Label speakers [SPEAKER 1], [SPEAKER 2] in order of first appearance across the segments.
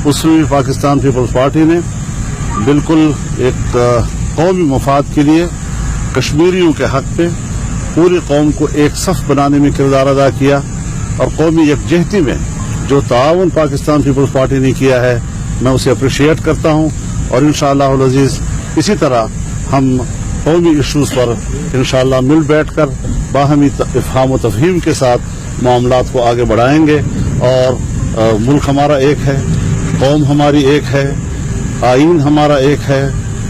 [SPEAKER 1] उसवीं Pakistan peoples party ने बिल्कुल एक कौमी मफाद के लिए कश्मीरियों के हक पे पूरी कौम को एक सफ बनाने में किरदार अदा किया और कौमी यकजहती में जो ताउन पाकिस्तान पीपल्स पार्टी ने किया है मैं उसे अप्रिशिएट करता हूँ और इंशाअल्लाह अल अज़ीज़ इसी तरह हम कौमी इशूज़ पर इंशाअल्लाह मिल बैठ कर बाहमी इफ़हाम व तफ़हीम के साथ मामलात को आगे बढ़ाएंगे और मुल्क हमारा एक है, कौम हमारी एक है, आईन हमारा एक है,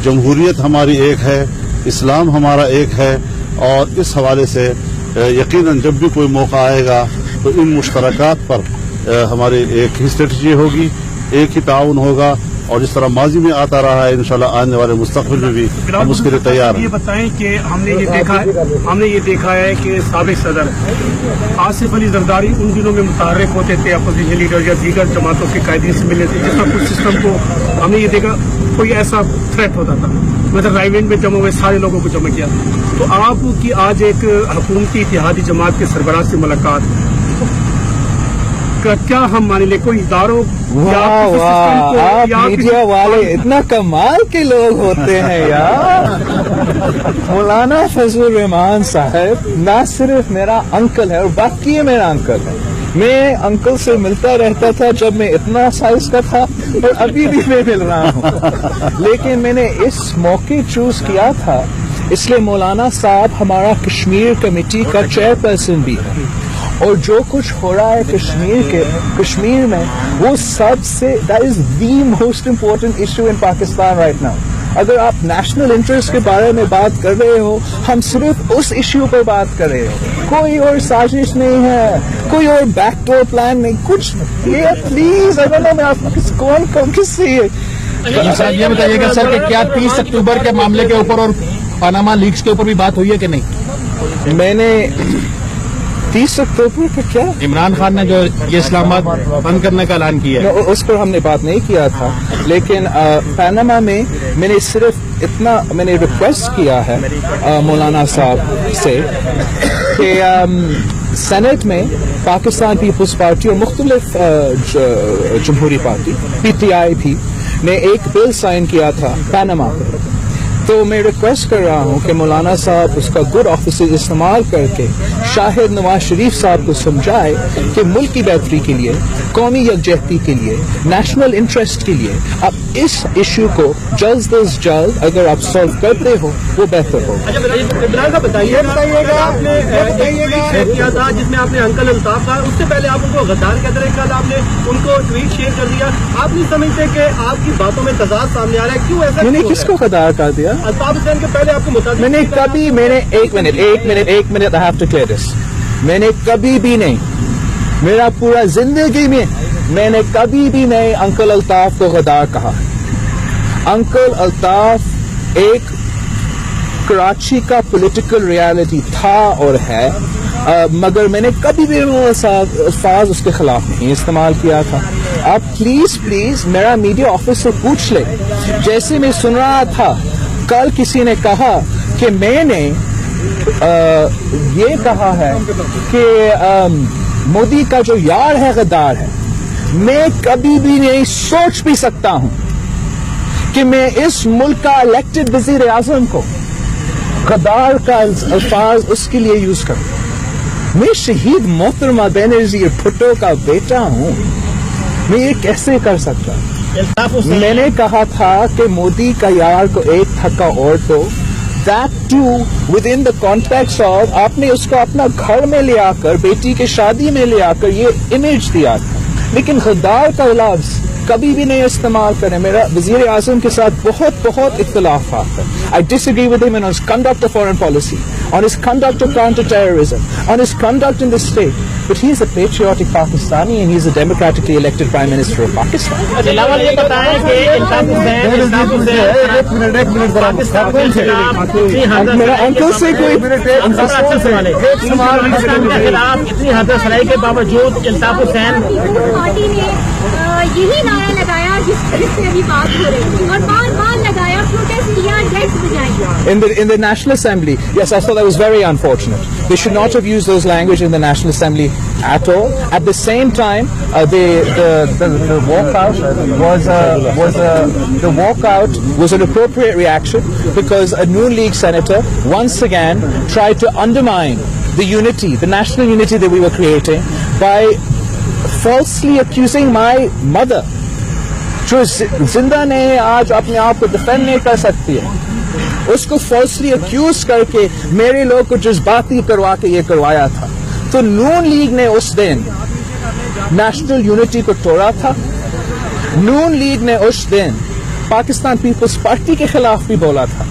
[SPEAKER 1] जमहूरियत हमारी एक है, इस्लाम हमारा एक है और इस हवाले से यकीनन जब भी कोई मौका आएगा तो इन मुश्तरकात पर हमारी एक ही स्ट्रेटजी होगी, एक ही ताउन होगा और जिस तरह माजी में आता रहा है इंशाल्लाह आने वाले मुस्तक़बिल में भी हम उसके लिए तैयार हैं।
[SPEAKER 2] ये बताएं कि हमने ये देखा है कि साबिक़ सदर आसिफ अली जरदारी उन दिनों में मुतहर्रिक होते थे, अपोजिशन लीडर या दीगर जमातों के कायदीन से मिलने थे, जिस तरह कुछ सिस्टम को हमने ये देखा कोई ऐसा थ्रेट होता था, मतलब राइवेंट में जमा हुए सारे लोगों को जमा किया। तो आपकी आज एक हुकूमती इत्तेहादी जमात के सरबराह से मुलाकात क्या हम मान ले कोई इदारों
[SPEAKER 3] आप मीडिया वाले इतना कमाल के लोग होते हैं यार। मौलाना फजलुर रहमान साहब ना सिर्फ मेरा अंकल है और बाकी ये मेरा अंकल है। मैं अंकल से मिलता रहता था जब मैं इतना साइज का था और अभी भी मैं मिल रहा हूँ, लेकिन मैंने इस मौके चूज किया था इसलिए मौलाना साहब हमारा कश्मीर कमेटी का चेयरपर्सन भी है और जो कुछ हो रहा है कश्मीर में वो सबसे that is the most important issue in Pakistan right now. अगर आप नेशनल इंटरेस्ट के बारे में बात कर रहे हो, हम सिर्फ उस इश्यू पर बात कर रहे हो, कोई और साजिश नहीं है, कोई और बैकडोर प्लान नहीं, कुछ ये प्लीज अगर ना मैं आपको कौन किससे
[SPEAKER 4] ये बताइएगा सर कि क्या 30 अक्टूबर के मामले के ऊपर और पनामा लीक्स के ऊपर भी बात हुई है कि नहीं?
[SPEAKER 3] मैंने 30 अक्टूबर का क्या
[SPEAKER 4] इमरान खान ने जो ये इस्लामाबाद बंद करने का ऐलान किया है
[SPEAKER 3] उस पर हमने बात नहीं किया था, लेकिन पनामा में मैंने सिर्फ इतना मैंने रिक्वेस्ट किया है मौलाना साहब से कि सेनेट में पाकिस्तान पीपल्स पार्टी और मुख्तलिफ जमहूरी पार्टी PTI भी ने एक बिल साइन किया था पनामा पर। तो मैं रिक्वेस्ट कर रहा हूं कि मौलाना साहब उसका गुड ऑफिस इस्तेमाल करके शाहिद नवाज शरीफ साहब को समझाए कि मुल्क की बेहतरी के लिए, कौमी यकजहती के लिए, नेशनल इंटरेस्ट के लिए अब इस इशू को जल्द अज जल्द अगर आप सॉल्व करते हो वो बेहतर हो।
[SPEAKER 2] इमरान साहब बताइएगा आपने किया था जिसमें आपने अंकल अल्ताफ का, उससे पहले आप उनको गद्दार कहते रहे, कल आपने उनको ट्वीट शेयर कर दिया। आप नहीं समझते कि आपकी बातों में तजाद सामने आ रहा है? क्यों ऐसा?
[SPEAKER 3] मैंने किसको गद्दार कर दिया?
[SPEAKER 2] अल्ताफ हुसैन के पहले आपको मुताबिक
[SPEAKER 3] मैंने कभी एक minute I have to clear this. मैंने कभी भी नहीं, मेरा पूरा जिंदगी में मैंने कभी भी नहीं अंकल अल्ताफ को गद्दार कहा। अंकल अल्ताफ एक कराची का पॉलिटिकल रियलिटी था और है, मगर मैंने कभी भी अल्फाज उसके खिलाफ नहीं इस्तेमाल किया था। आप प्लीज मेरा मीडिया ऑफिस से पूछ ले। जैसे मैं सुन रहा था कल किसी ने कहा कि मैंने ये कहा है कि मोदी का जो यार है गद्दार है, मैं कभी भी नहीं सोच भी सकता हूं कि मैं इस मुल्क का इलेक्टेड वजीर आजम को गद्दार का अल्फाज उसके लिए यूज करूं। मैं शहीद मोहतरमा बेनजीर भुट्टो का बेटा हूं, मैं ये कैसे कर सकता? मैंने कहा था कि मोदी का यार को एक थक्का और दो, that too within the context of आपने उसको अपना घर में ले आकर, बेटी की शादी में ले आकर ये इमेज दिया था, लेकिन गद्दार का लफ्ज कभी भी नहीं इस्तेमाल करें। मेरा वजीर आजम के साथ बहुत इख्तिलाफात है। I disagree with him on his conduct of foreign policy, on his conduct of counter-terrorism, on his conduct in the state, but he is a patriotic Pakistani and he is a democratically elected Prime Minister of Pakistan.
[SPEAKER 2] ये बताएं कि
[SPEAKER 3] मेरा uncle से कोई
[SPEAKER 2] इतनी हदसराई के बावजूद Iltaf Hussain
[SPEAKER 5] party ने यही नारा लगाया जिससे अभी बात हो रही है और बार लगाया, प्रोटेस्ट किया, डेस्क बजाई।
[SPEAKER 3] In the National Assembly, yes, I thought that was very unfortunate. They should not have used those language in the National Assembly at all. At the same time, the walkout was an appropriate reaction because a Noon League senator once again tried to undermine the unity, the national unity that we were creating by falsely accusing my mother, जो जिंदा नहीं है, आज अपने आप को defend नहीं कर सकती है, उसको falsely accuse करके मेरे लोग को जज्बाती करवा के ये करवाया था. तो नून लीग ने उस दिन नेशनल यूनिटी को तोड़ा था. नून लीग ने उस दिन पाकिस्तान पीपल्स पार्टी के खिलाफ भी बोला था.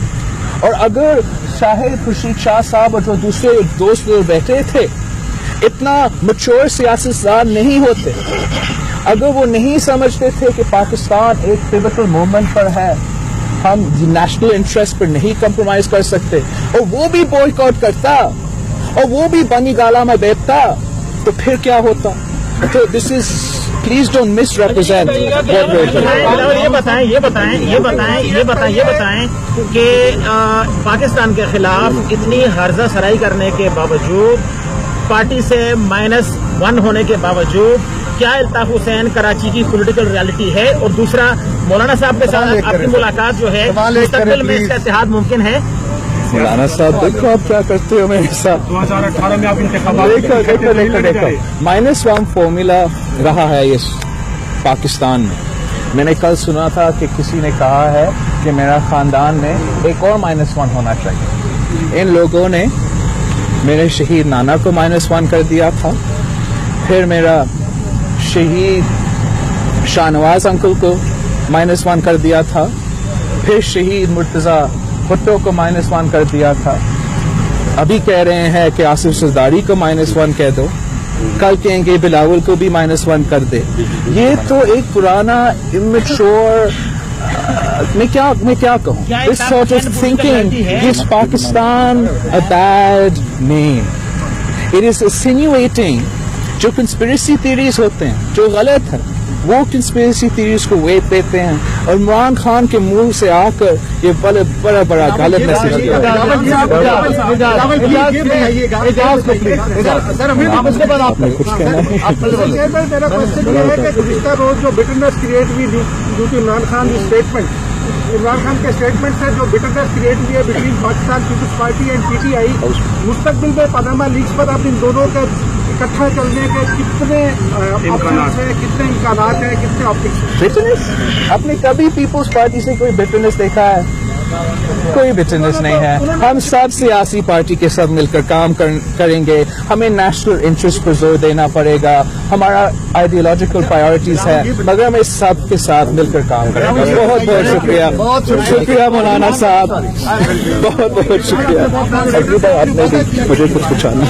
[SPEAKER 3] और अगर शाहिद खुर्शीद शाह साहब और जो दूसरे दोस्त लोग बैठे थे इतना मैच्योर सियासतदान नहीं होते, अगर वो नहीं समझते थे कि पाकिस्तान एक पिवटल मोमेंट पर है, हम नेशनल इंटरेस्ट पर नहीं कॉम्प्रोमाइज कर सकते, और वो भी बॉयकॉट करता और वो भी बनी गाला में बैठता, तो फिर क्या होता? तो this is, please don't misrepresent what we are doing.
[SPEAKER 6] ये बताएं कि पाकिस्तान के खिलाफ इतनी हर्जा सराई करने के बावजूद, पार्टी से -1 होने के बावजूद, क्या अल्ताफ हुसैन कराची की पॉलिटिकल रियलिटी है? और दूसरा, मौलाना साहब के साथ आपकी मुलाकात जो है, मुस्तकबिल में इसका इत्तेहाद मुमकिन है?
[SPEAKER 3] मौलाना साहब देखो आप क्या करते हो मेरे साथ.
[SPEAKER 2] 2018 में आप इंतखाबात
[SPEAKER 3] देखो -1 फॉर्मूला रहा है इस पाकिस्तान में. मैंने कल सुना था कि किसी ने कहा है कि मेरा खानदान में एक और -1 होना चाहिए. इन लोगों ने मेरे शहीद नाना को -1 कर दिया था, फिर मेरा शहीद शाहनवाज अंकल को -1 कर दिया था, फिर शहीद मुर्तजा भुट्टो को -1 कर दिया था. अभी कह रहे हैं कि आसिफ जरदारी को -1 कह दो, कल कहेंगे बिलावल को भी -1 कर दे. ये तो एक पुराना इमेच्योर, मैं क्या कहूँ, this sort of thinking gives Pakistan a bad name. It is insinuating जो कंस्पिरेसी थ्योरीज होते हैं जो गलत है, वो कंस्पिरेसी थ्योरीज को वेट देते हैं और इमरान खान के मुंह से आकर ये बड़ा गलत मैसेज दिया. आपने कुछ कहना है?
[SPEAKER 7] मेरा क्वेश्चन ये है कि गुज़िश्ता रोज जो बिटरनेस क्रिएट हुई ड्यू टू इमरान खान की स्टेटमेंट, इमरान खान के स्टेटमेंट से जो बिटरनेस क्रिएट हुई है between Pakistan peoples party and PTI, मुस्तकबिल में पनामा लीक्स पर अब इन दोनों के इकट्ठा चलने के कितने ऑप्शंस हैं, कितने इम्कानात हैं, कितने ऑप्टिक्स हैं?
[SPEAKER 3] बिटरनेस? आपने कभी पीपल्स पार्टी से कोई बिटरनेस देखा है? कोई बिटरनेस नहीं है. हम सब सियासी पार्टी के सब मिलकर काम करेंगे. हमें नेशनल इंटरेस्ट पर जोर देना पड़ेगा. हमारा आइडियोलॉजिकल प्रायोरिटीज है, मगर हम इस सब के साथ मिलकर काम करेंगे. बहुत बहुत शुक्रिया मौलाना साहब, बहुत बहुत शुक्रिया. आपने भी मुझे कुछ पूछाना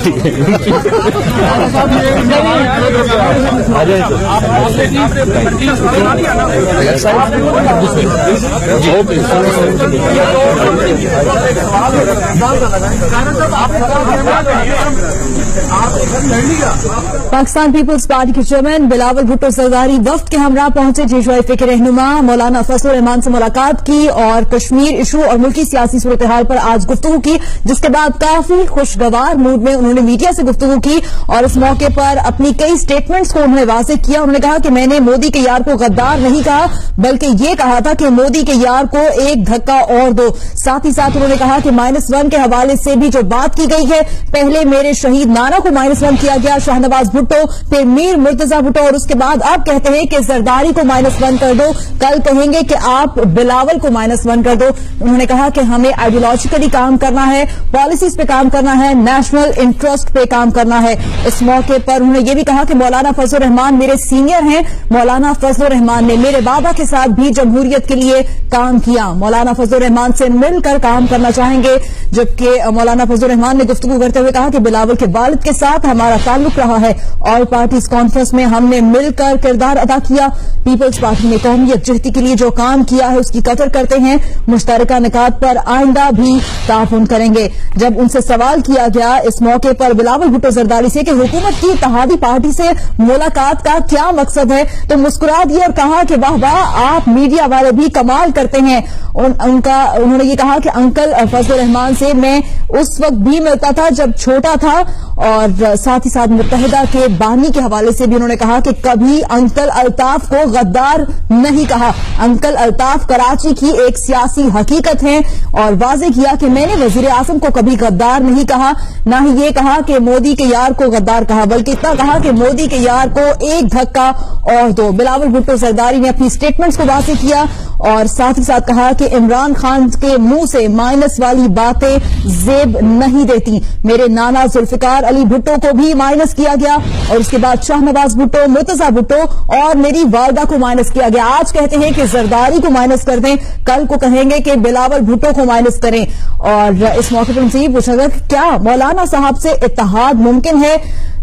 [SPEAKER 8] पाकिस्तान पीपल्स पार्टी के चेयरमैन बिलावल भुट्टो जरदारी वफ्द के हमरा पहुंचे. जेशवाई फिक्र रहनुमा मौलाना फजलुर रहमान से मुलाकात की और कश्मीर इशू और मुल्की सियासी सूरत हाल पर आज गुफ्तगू की, जिसके बाद काफी खुशगवार मूड में उन्होंने मीडिया से गुफ्तगू की और इस मौके पर अपनी कई स्टेटमेंट्स को उन्होंने वाज़ेह किया. उन्होंने कहा कि मैंने मोदी के यार को गद्दार नहीं कहा, बल्कि ये कहा था कि मोदी के यार को एक धक्का और दो. साथ ही साथ उन्होंने कहा कि -1 के हवाले से भी जो बात की गई है, पहले मेरे शहीद नाना को -1 किया गया, शाहनवाज भुट्टो, फिर मीर मुर्तजा भुट्टो, और उसके बाद आप कहते हैं कि जरदारी को -1 कर दो, कल कहेंगे कि आप बिलावल को -1 कर दो. उन्होंने कहा कि हमें आइडियोलॉजिकली काम करना है, पॉलिसीज पे काम करना है, नेशनल इंटरेस्ट पे काम करना है. इस मौके पर उन्होंने ये भी कहा कि मौलाना फजलुर रहमान मेरे सीनियर हैं. मौलाना फजलुर रहमान ने मेरे बाबा के साथ भी जमहूरियत के लिए काम किया. मौलाना फजलुर रहमान से मिलकर काम करना चाहेंगे. जबकि मौलाना फजलुर रहमान ने गुफ्तगू करते हुए कहा कि बिलावल के वालिद के साथ हमारा ताल्लुक रहा है. ऑल पार्टीज कॉन्फ्रेंस में हमने मिलकर किरदार अदा किया. पीपल्स पार्टी ने कौमी यकजहती के लिए जो काम किया है उसकी कदर करते हैं. मुश्तरका निकात पर आइंदा भी ताउन करेंगे. जब उनसे सवाल किया गया इस मौके पर बिलावल भुट्टो जरदारी से कि हुकूमत की इत्तेहादी पार्टी से मुलाकात का क्या मकसद है, तो मुस्कुरा दिया और कहा कि वाह वाह, आप मीडिया वाले भी कमाल करते हैं. उनका انہوں نے یہ کہا کہ انکل فضل الرحمان سے میں اس وقت بھی ملتا تھا جب چھوٹا تھا، اور ساتھ ہی ساتھ متحدہ کے بانی کے حوالے سے بھی انہوں نے کہا کہ کبھی انکل الطاف کو غدار نہیں کہا، انکل الطاف کراچی کی ایک سیاسی حقیقت ہے، اور واضح کیا کہ میں نے وزیر اعظم کو کبھی غدار نہیں کہا، نہ ہی یہ کہا کہ مودی کے یار کو غدار کہا، بلکہ اتنا کہا کہ مودی کے یار کو ایک دھکا اور دو۔ بلاول بھٹو زرداری نے اپنی سٹیٹمنٹس کو واضح کیا اور ساتھ ہی ساتھ کہا کہ عمران خان کے منہ سے مائنس والی باتیں زیب نہیں دیتی، میرے نانا ذوالفقار علی بھٹو کو بھی مائنس کیا گیا، اور اس کے بعد شاہ نواز بھٹو، مرتضی بھٹو اور میری والدہ کو مائنس کیا گیا۔ آج کہتے ہیں کہ زرداری کو مائنس کر دیں، کل کو کہیں گے کہ بلاول بھٹو کو مائنس کریں۔ اور اس موقع پر ان سے یہ پوچھا گیا کہ کیا مولانا صاحب سے اتحاد ممکن ہے،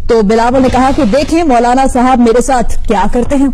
[SPEAKER 8] تو بلاول نے کہا کہ دیکھیں مولانا صاحب میرے ساتھ کیا کرتے ہیں۔